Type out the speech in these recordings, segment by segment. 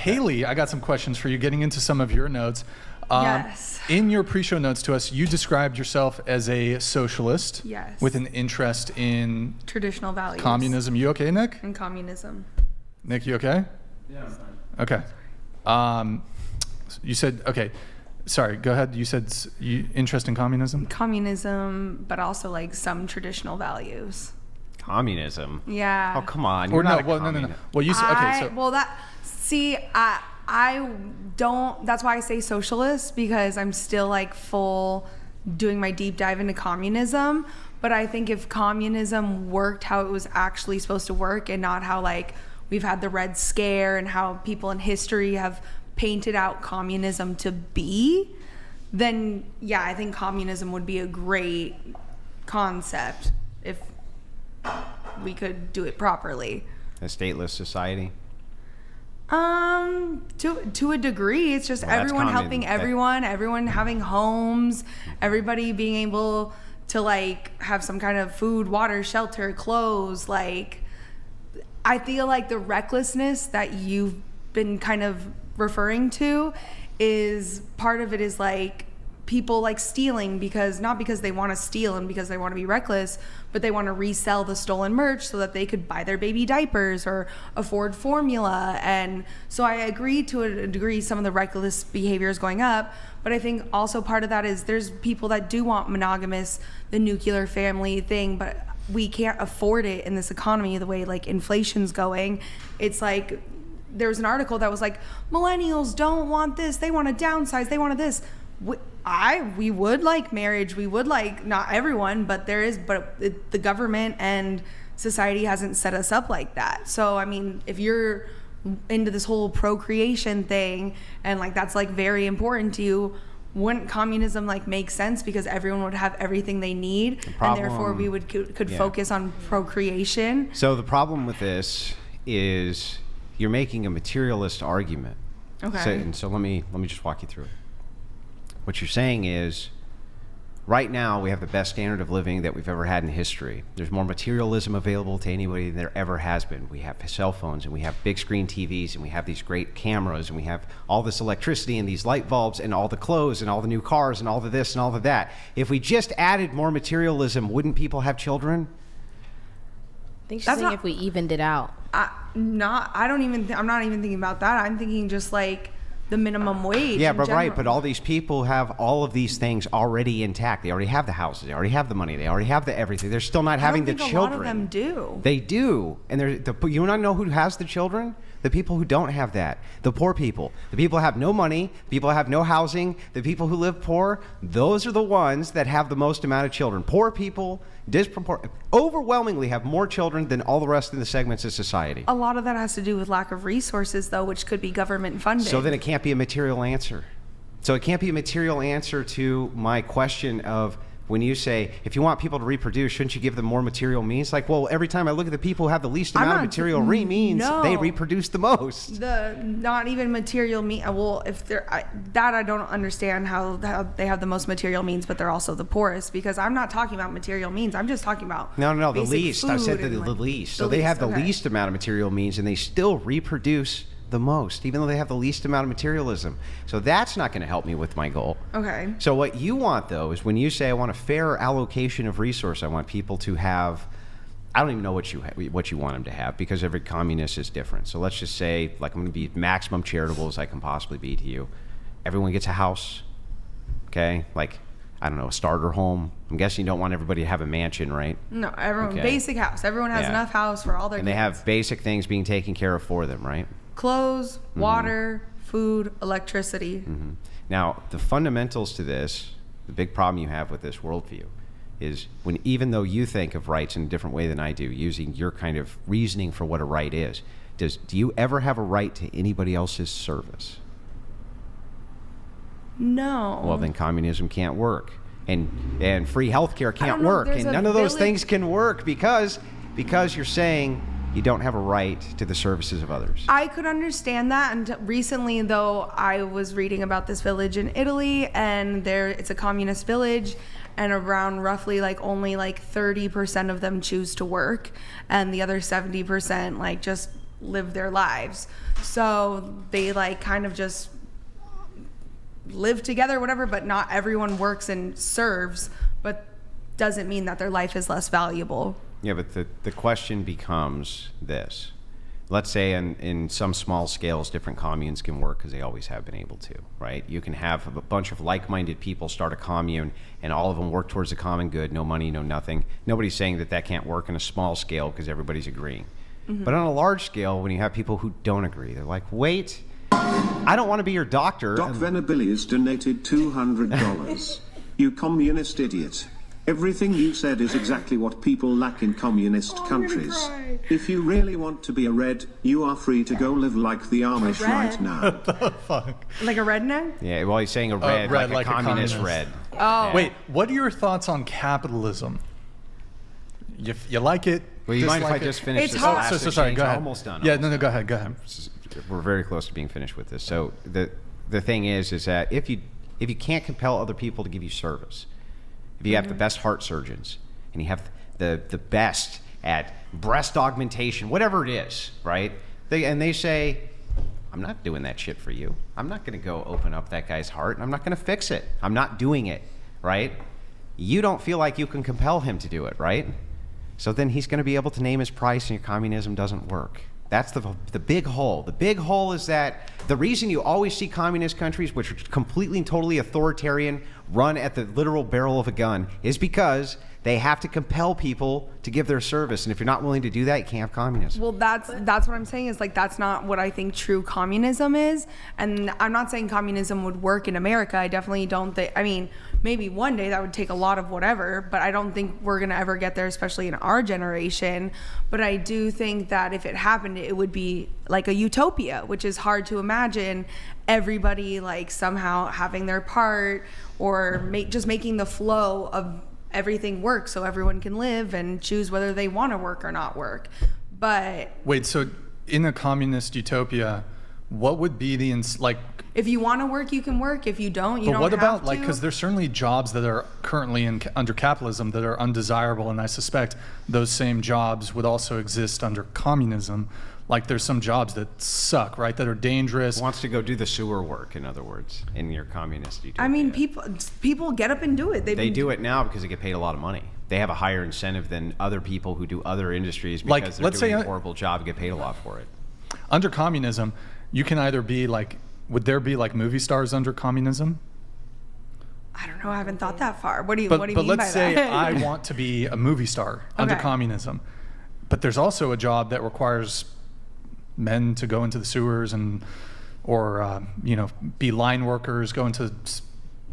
Haley, I got some questions for you, getting into some of your notes. Yes. In your pre-show notes to us, you described yourself as a socialist. Yes. With an interest in Traditional values. communism. You okay, Nick? And communism. Nick, you okay? Yeah, I'm fine. Okay. You said, okay. Sorry, go ahead. You said interest in communism? Communism, but also like some traditional values. Communism? Yeah. Oh, come on. Or You're no, not a well, no. communist. Well, you said, okay, so. Well, I don't, that's why I say socialist, because I'm still like doing my deep dive into communism. But I think if communism worked how it was actually supposed to work, and not how like we've had the Red Scare and how people in history have painted out communism to be, then yeah, I think communism would be a great concept if we could do it properly. A stateless society? To a degree, it's just Well, that's everyone common. helping everyone having homes, everybody being able to like have some kind of food, water, shelter, clothes. Like, I feel like the recklessness that you've been kind of referring to is part of it is like people like stealing not because they want to steal and because they want to be reckless, but they want to resell the stolen merch so that they could buy their baby diapers or afford formula. And so I agree to a degree some of the reckless behavior is going up, but I think also part of that is there's people that do want monogamous, the nuclear family thing, but we can't afford it in this economy the way like inflation's going. It's like there was an article that was like, millennials don't want this, they want to downsize, they want this. We would like marriage, we would like, not everyone, but the government and society hasn't set us up like that. So I mean, if you're into this whole procreation thing and like that's like very important to you, wouldn't communism like make sense because everyone would have everything they need, and therefore we could focus on procreation? So the problem with this is you're making a materialist argument. Okay. So let me just walk you through it. What you're saying is, right now we have the best standard of living that we've ever had in history. There's more materialism available to anybody than there ever has been. We have cell phones, and we have big screen TVs, and we have these great cameras, and we have all this electricity and these light bulbs and all the clothes and all the new cars and all the this and all the that. If we just added more materialism, wouldn't people have children? I think she's saying if we evened it out. I'm not even thinking about that. I'm thinking just like the minimum wage. Yeah, in but general. right, but all these people have all of these things already intact. They already have the houses, they already have the money, they already have the everything. They're still not having the children. A lot of them do. They do, and you want to know who has the children? The people who don't have that. The poor people. The people who have no money, people who have no housing, the people who live poor, those are the ones that have the most amount of children. Poor people overwhelmingly have more children than all the rest of the segments of society. A lot of that has to do with lack of resources, though, which could be government funded. So then it can't be a material answer. So it can't be a material answer to my question of, when you say, if you want people to reproduce, shouldn't you give them more material means? Like, well, every time I look at the people who have the least amount of material means, they reproduce the most. Not even material means. Well, if they're I don't understand how they have the most material means, but they're also the poorest, because I'm not talking about material means. I'm just talking about the least. I said the least. So they have the least amount of material means, and they still reproduce the most, even though they have the least amount of materialism. So that's not going to help me with my goal. Okay. So what you want, though, is when you say I want a fair allocation of resource, I want people to have, I don't even know what you want them to have, because every communist is different. So let's just say, like, I'm going to be maximum charitable as I can possibly be to you. Everyone gets a house, okay? Like, I don't know, a starter home. I'm guessing you don't want everybody to have a mansion, right? No, everyone, basic house. Everyone has enough house for all their kids. And they have basic things being taken care of for them, right? Clothes, water, food, electricity. Mm-hmm. Now, the fundamentals to this, the big problem you have with this worldview, is when, even though you think of rights in a different way than I do, using your kind of reasoning for what a right is, do you ever have a right to anybody else's service? No. Well, then communism can't work, and free healthcare can't work, and none of those things can work because you're saying you don't have a right to the services of others. I could understand that, and recently, though, I was reading about this village in Italy, and it's a communist village, and around roughly only 30% of them choose to work, and the other 70% just live their lives. So they like kind of just live together, whatever, but not everyone works and serves, but doesn't mean that their life is less valuable. Yeah, but the question becomes this. Let's say in some small scales, different communes can work because they always have been able to, right? You can have a bunch of like-minded people start a commune and all of them work towards a common good, no money, no nothing. Nobody's saying that can't work in a small scale because everybody's agreeing. But on a large scale, when you have people who don't agree, they're like, wait, I don't want to be your doctor. Doc Venabilis donated $200. You communist idiot. Everything you said is exactly what people lack in communist countries. If you really want to be a red, you are free to go live like the Amish right now. Like a redneck? Yeah, well, he's saying a red, like a communist red. Oh. Yeah. Wait, what are your thoughts on capitalism? You like it? Well, you mind if I dislike it? just finish It's this hard. last So sorry, exchange? go ahead. Almost done. Yeah, almost no, go ahead, go ahead. We're very close to being finished with this. So the thing is that if you can't compel other people to give you service, if you have the best heart surgeons and you have the best at breast augmentation, whatever it is, right? They say, I'm not doing that shit for you. I'm not going to go open up that guy's heart and I'm not going to fix it. I'm not doing it, right? You don't feel like you can compel him to do it, right? So then he's going to be able to name his price and your communism doesn't work. That's the big hole. The big hole is that the reason you always see communist countries, which are completely and totally authoritarian, run at the literal barrel of a gun, is because they have to compel people to give their service. And if you're not willing to do that, you can't have communism. Well, that's what I'm saying is like that's not what I think true communism is. And I'm not saying communism would work in America. I definitely don't think. I mean, maybe one day that would take a lot of whatever, but I don't think we're gonna ever get there, especially in our generation. But I do think that if it happened, it would be like a utopia, which is hard to imagine. Everybody like somehow having their part, or just making the flow of everything work so everyone can live and choose whether they want to work or not work. But Wait, so in a communist utopia, what would be the if you want to work, you can work. If you don't, you but don't what have about to. like, because there's certainly jobs that are currently under capitalism that are undesirable, and I suspect those same jobs would also exist under communism. Like there's some jobs that suck, right? That are dangerous. Wants to go do the sewer work, in other words, in your communist utopia. I mean, people get up and do it. They do it now because they get paid a lot of money. They have a higher incentive than other people who do other industries because Like, they're let's doing say a horrible job and get paid a lot for it. Under communism, you can either be like, would there be like movie stars under communism? I don't know. I haven't thought that far. What do you But mean by let's say that? I want to be a movie star under Okay. communism, but there's also a job that requires men to go into the sewers or be line workers, go into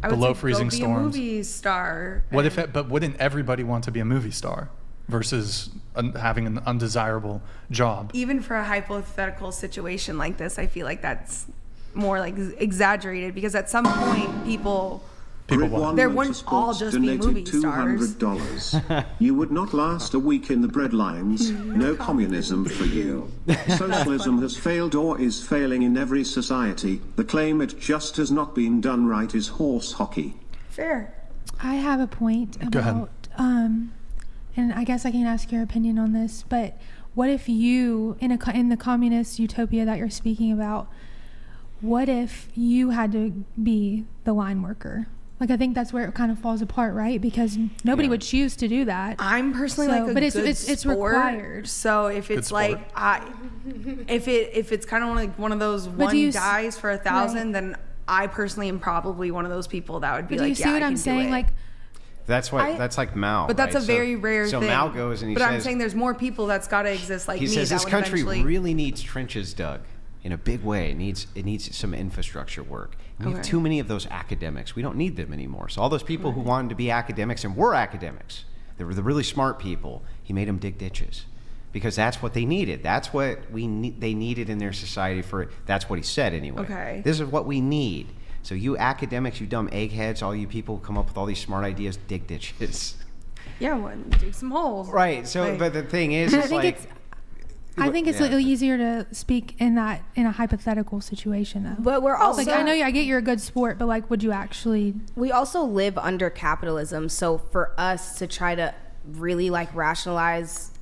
I would below say freezing go be storms. a movie star. What if but wouldn't everybody want to be a movie star versus having an undesirable job? Even for a hypothetical situation like this, I feel like that's more like exaggerated because at some point people want. There wouldn't all just be movie stars. $200. You would not last a week in the breadlines. No communism for you. Socialism has failed or is failing in every society. The claim it just has not been done right is horse hockey. Fair. I have a point Go ahead. about, and I guess I can ask your opinion on this, but what if you, in the communist utopia that you're speaking about, what if you had to be the line worker? Like, I think that's where it kind of falls apart, right? Because nobody would choose to do that. I'm personally So- like a but good it's sport. required. So if it's sport. like if it's kind of like one of those But do you dies for 1,000, right. then I personally am probably one of those people that would be But do like, you see yeah, what I I'm can do saying? it. Like, That's like Mao. But that's right? a very rare so thing. Mao goes and he but says, I'm saying there's more people that's got to exist like he me. says that this would country eventually... really needs trenches dug in a big way. It needs some infrastructure work. We have Okay. too many of those academics. We don't need them anymore. So all those people who wanted to be academics and were academics, they were the really smart people. He made them dig ditches because that's what they needed. That's what they needed in their society for it. That's what he said anyway. Okay. This is what we need. So you academics, you dumb eggheads, all you people who come up with all these smart ideas, dig ditches. Yeah, well, dig some holes. Right. So, Like- but the thing is, I it's think like, it's I think it's a little easier to speak in a hypothetical situation though. But we're also Like, I get you're a good sport, but like, would you actually? we also live under capitalism, so for us to try to really like rationalize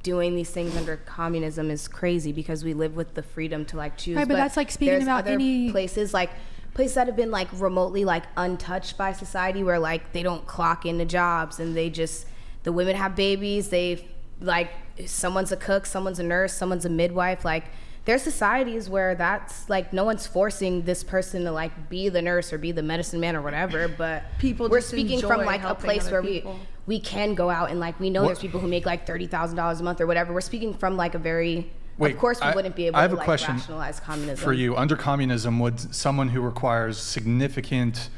doing these things under communism is crazy because we live with the freedom to like choose. Right, but that's like speaking there's about other any- places that have been like remotely like untouched by society where like they don't clock into jobs and the women have babies, they like someone's a cook, someone's a nurse, someone's a midwife. Like there's societies where that's like no one's forcing this person to like be the nurse or be the medicine man or whatever, but People we're just speaking from enjoy like a helping place other where people. we can go out and like we know What- there's people who make like $30,000 a month or whatever. We're speaking from like a very Wait, of course we I- wouldn't be able I have to a like question rationalize communism For you, under communism, would someone who requires significant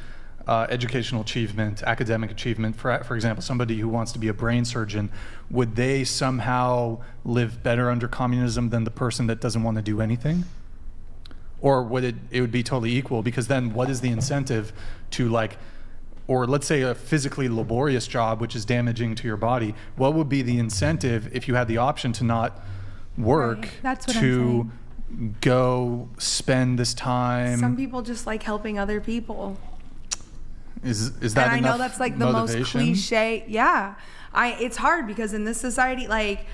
educational achievement, academic achievement, for example, somebody who wants to be a brain surgeon, would they somehow live better under communism than the person that doesn't want to do anything? Or would it would be totally equal? Because then what is the incentive to like, or let's say a physically laborious job, which is damaging to your body, what would be the incentive if you had the option to not work Right, that's what I'm to go spend this time? Some people just like helping other people. Is that And I enough know that's like the most motivation? cliche. Yeah, it's hard because in this society, like,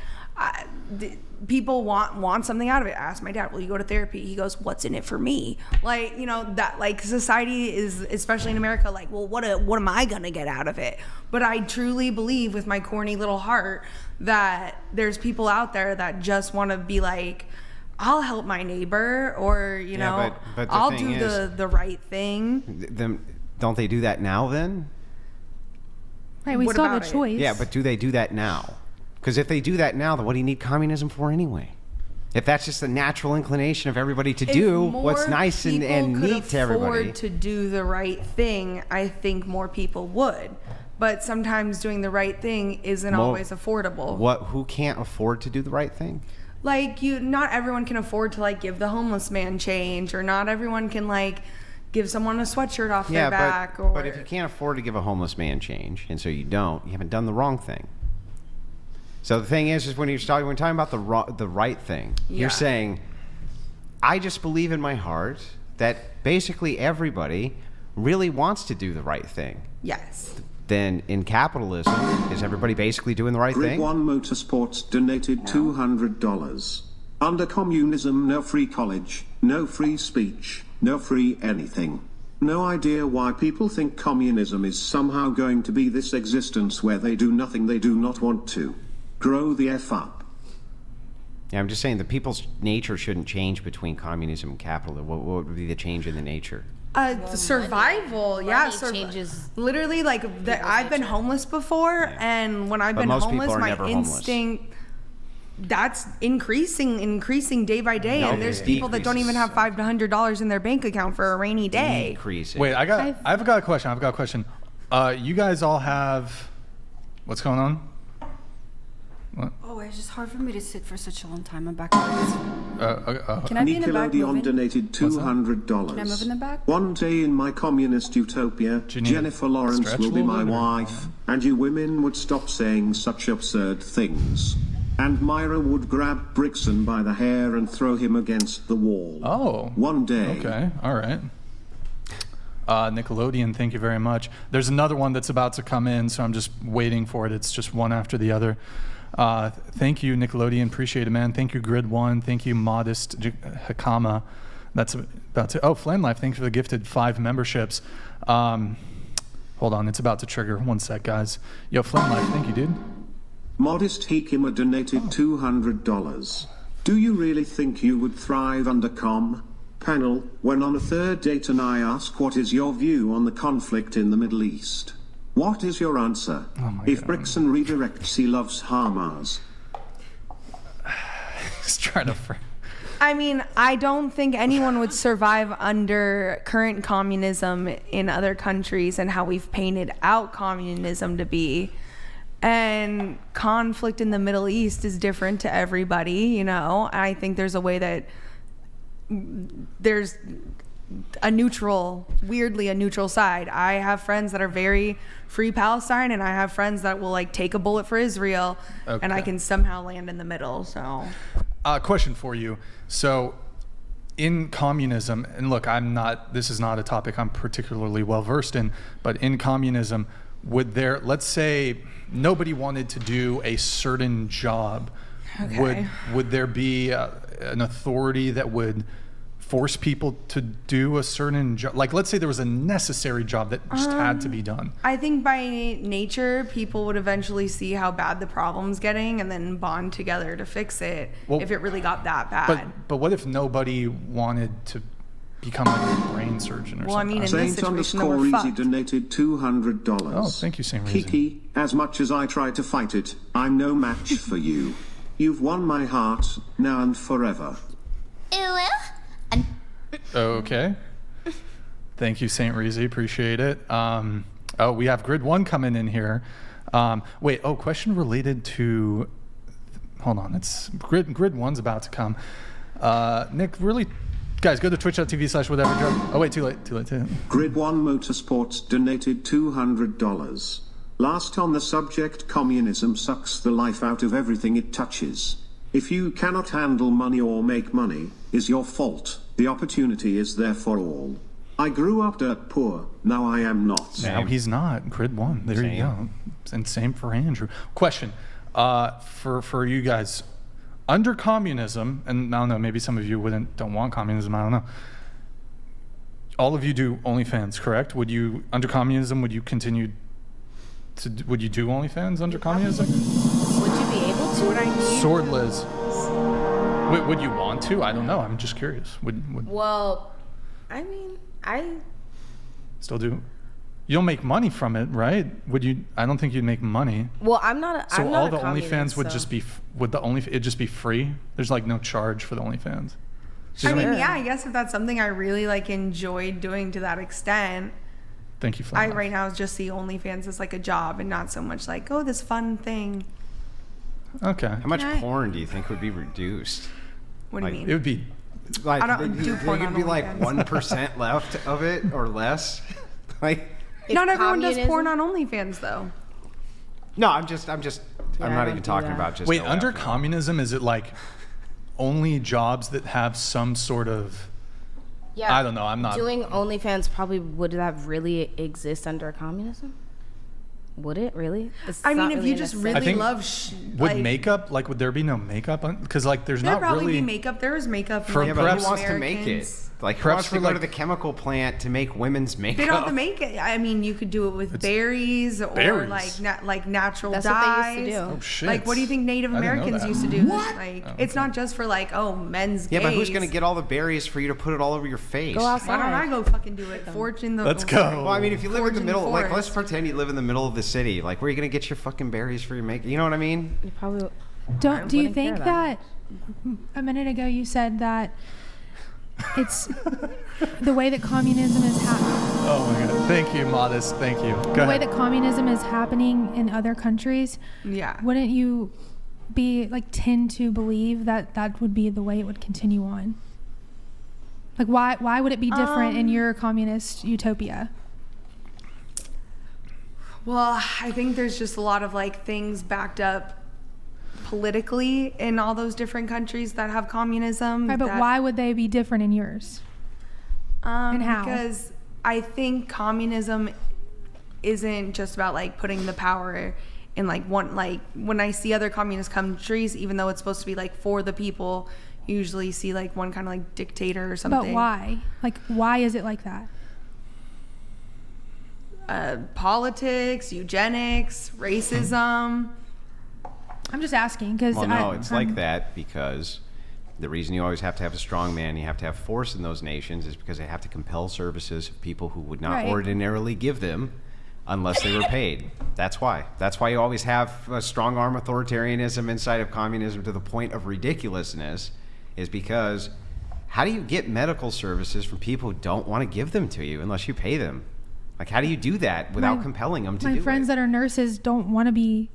people want something out of it. I asked my dad, "Will you go to therapy?" He goes, "What's in it for me?" Like, you know, that like society is, especially in America, like, well, what am I gonna get out of it? But I truly believe with my corny little heart that there's people out there that just want to be like, I'll help my neighbor, or you Yeah, know, but the I'll thing do is- the right thing. Don't they do that now then? Right, we What still have about a it? choice. Yeah, but do they do that now? Because if they do that now, then what do you need communism for anyway? If that's just the natural inclination of everybody to do If what's more nice and people could neat to everybody. afford to do the right thing, I think more people would. But sometimes doing the right thing isn't Mo- always affordable. Who can't afford to do the right thing? Like not everyone can afford to like give the homeless man change, or not everyone can like give someone a sweatshirt off their back. but if you can't afford to give a homeless man change, and so you haven't done the wrong thing. So the thing is when you're talking about the right thing, Yeah. you're saying, I just believe in my heart that basically everybody really wants to do the right thing. Yes. Then in capitalism, is everybody basically doing the right Grid thing? One Motorsports donated $200. Under communism, no free college, no free speech, no free anything. No idea why people think communism is somehow going to be this existence where they do nothing they do not want to. Grow the F up. Yeah, I'm just saying the people's nature shouldn't change between communism and capitalism. What would be the change in the nature? Survival, yeah. money changes Literally, like I've been homeless before, and when I've But been most people homeless, are my never homeless. instinct that's increasing day by day, No, and there's it people that don't even decreases. have $500 in their bank account for a rainy day. Decrease it. Wait, I've got a question. I've got a question. You guys all have, what's going on? Oh, it's just hard for me to sit for such a long time. I'm backwards. Can I be in the back Nickelodeon moving? donated $200. Can I move in the back? One day in my communist utopia, Do you need Jennifer a Lawrence stretch will a be little my bit, or- wife, and you women would stop saying such absurd things. And Myra would grab Brixton by the hair and throw him against the wall. Oh. One day. Okay, all right. Nickelodeon, thank you very much. There's another one that's about to come in, so I'm just waiting for it. It's just one after the other. Thank you, Nickelodeon. Appreciate it, man. Thank you, Grid One. Thank you, Modest Hakama. That's about to. Oh, Flame Life. Thanks for the gifted 5 memberships. Hold on, it's about to trigger. One sec, guys. Yo, Flame Life. Thank you, dude. Modest Hikima donated $200. Do you really think you would thrive under panel when on a third date and I ask what is your view on the conflict in the Middle East? What is your answer? If Brixton redirects he loves Hamas. Just trying to. I mean, I don't think anyone would survive under current communism in other countries and how we've painted out communism to be. And conflict in the Middle East is different to everybody, you know. I think there's a way that there's weirdly a neutral side. I have friends that are very free Palestine, and I have friends that will like take a bullet for Israel, and I Okay. can somehow land in the middle. So Question for you. So, in communism, and look, this is not a topic I'm particularly well versed in, but in communism, let's say nobody wanted to do a certain job, Okay. would there be an authority that would force people to do a certain job? Like, let's say there was a necessary job that just had to be done. I think by nature, people would eventually see how bad the problem's getting and then bond together to fix it Well, if it really got that bad. But what if nobody wanted to become like a brain surgeon or Well, I something? mean, in this Saint situation, then we're _easy fucked. donated $200. Oh, thank you, Saint Reason. Kiki, as much as I try to fight it, I'm no match for you. You've won my heart, now and forever. Okay. Thank you, Saint Reezy. Appreciate it. Oh, we have Grid 1 coming in here. Wait, question related to... Hold on, it's Grid 1's about to come. Nick, really... Guys, go to twitch.tv/whatever. Oh, wait, too late. Grid 1 Motorsports donated $200. Last on the subject, communism sucks the life out of everything it touches. If you cannot handle money or make money, is your fault. The opportunity is there for all. I grew up dirt poor, now I am not. Now he's not. Grid 1. There you go. And same for Andrew. Question for you guys. Under communism, and I don't know, maybe some of you don't want communism, I don't know. All of you do OnlyFans, correct? Under communism, would you continue would you do OnlyFans under communism? Would you be able to? Would I need Sword Liz. Would you want to? I don't know. I'm just curious. Would Well, I mean, I still do? You don't make money from it, right? Would you? I don't think you'd make money. well, I'm not. So I'm not all a the communist, OnlyFans would so. just be it just be free? There's like no charge for the OnlyFans. I mean, yeah, I guess if that's something I really like enjoyed doing to that extent. Thank you for I that. right now just see OnlyFans as like a job and not so much like, oh, this fun thing. Okay. How much porn do you think would be reduced? What do you Like, mean? It would be. Like, I don't do porn could on be like OnlyFans. 1% left of it or less. Like, If Not everyone does communism- porn on OnlyFans though. no, I'm not I even don't do talking that. about just. Wait, OF, under no. communism, is it like only jobs that have some sort of? Yeah. I don't know. I'm not. Doing OnlyFans probably would that really exist under communism? Would it really? It's I mean, not if really you a just necessity. really think- love Would like, makeup would there be no makeup? Because like there's there'd not probably really be makeup. There is makeup For in, Yeah, like, but preps- who wants to make it? Americans. Like, who Preps wants to for, go to like- the chemical plant to make women's makeup? They don't have to make it. I mean, you could do it with berries or berries. like natural That's dyes. what they used to do. Oh shit! Like, what do you think Native I didn't know Americans that. used to do? Like, it's not just for like, oh, men's Yeah, but who's gays. gonna get all the berries for you to put it all over your face? Go outside. Why don't I go fucking do it? Fortune the. Let's oh, go. sorry. Well, I mean, if you live in the Fortune middle, like, let's forest. pretend you live in the middle of the city. Like, where are you gonna get your fucking berries for your makeup? You know what I mean? You probably Do you wouldn't care think that that a minute ago you said that it's the way that communism is happening? Oh my god! Thank you, Modest. Thank you. Go The way ahead. that communism is happening in other countries, Yeah. wouldn't you tend to believe that that would be the way it would continue on? Like, why would it be different in your communist utopia? Well, I think there's just a lot of like things backed up politically in all those different countries that have communism. Right, but that- why would they be different in yours? And how? Because I think communism isn't just about like putting the power in like one, like when I see other communist countries, even though it's supposed to be like for the people, you usually see like one kind of like dictator or something. But why? Like, why is it like that? Politics, eugenics, racism. I'm just asking because Well, no, it's like that because the reason you always have to have a strong man, you have to have force in those nations, is because they have to compel services of people who would not Right. ordinarily give them unless they were paid. That's why. That's why you always have a strong arm authoritarianism inside of communism to the point of ridiculousness, is because how do you get medical services from people who don't want to give them to you unless you pay them? Like, how do you do that without My- compelling them to do my it? friends that are nurses don't want to be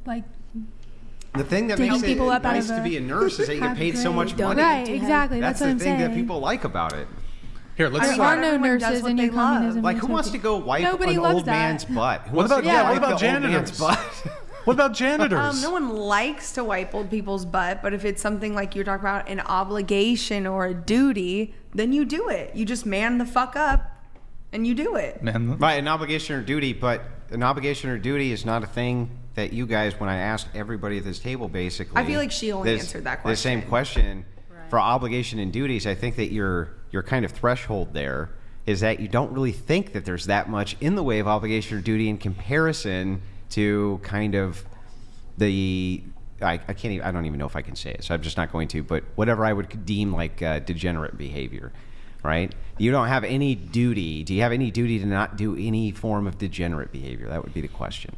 like The thing that Digging makes it people up out nice of to a be a nurse is that you get high paid so much grade. money. Right, exactly. That's That's, the what I'm thing saying. that people like about it. Here, let's. There not are no everyone does nurses what in they your love. communism. Like, who wants to go wipe Nobody an loves old that. man's butt? Who What wants to about- go yeah, wipe what about the old man's janitors? butt? What about janitors? No one likes to wipe old people's butt, but if it's something like you're talking about an obligation or a duty, then you do it. You just man the fuck up and you do it. Man, Right, an obligation or duty, but an obligation or duty is not a thing that you guys, when I asked everybody at this table, basically, I feel like she only answered that The same question for obligation and duties. I think that your kind of threshold there is that you don't really think that there's that much in the way of obligation or duty in comparison to kind of the I can't even, I don't even know if I can say it, so I'm just not going to, but whatever I would deem like degenerate behavior, right? You don't have any duty. Do you have any duty to not do any form of degenerate behavior? That would be the question.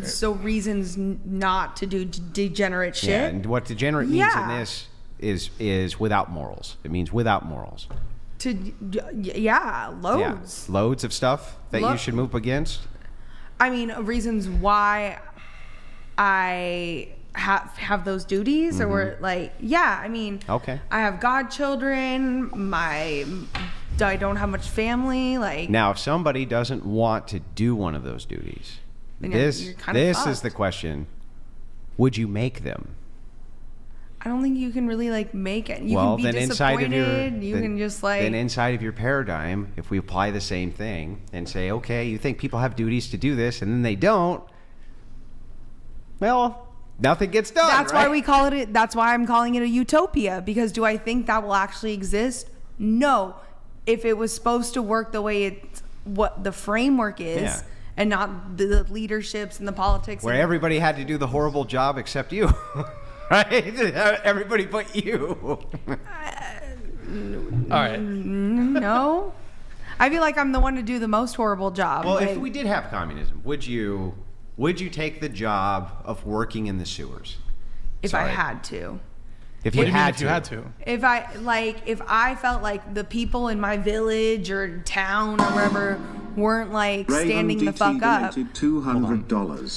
So reasons not to do degenerate shit. Yeah, and what degenerate means in Yeah. this is without morals. It means without morals. Loads. Yeah. Loads of stuff that you should move against. I mean, reasons why I have those duties, or like, yeah, I mean, Okay. I have godchildren. I don't have much family. Like, Now, if somebody doesn't want to do one of those duties, Then this you're kinda is fucked. the question: would you make them? I don't think you can really like make it. You Well, can be then inside of your disappointed. You can just like. then inside of your paradigm, if we apply the same thing and say, okay, you think people have duties to do this, and then they don't, well, nothing gets done. That's right? why we call it. That's why I'm calling it a utopia. Because do I think that will actually exist? No. If it was supposed to work the way what the framework is, Yeah. and not the leaderships and the politics, where and, everybody had to do the horrible job except you. Right? Everybody but you. All right. no, I feel like I'm the one to do the most horrible job. Well, like, if we did have communism, would you take the job of working in the sewers? if Sorry. I had to. If What you do you mean had if you had to? If I felt like the people in my village or town or wherever weren't like Ray standing the DT fuck up. donated $200.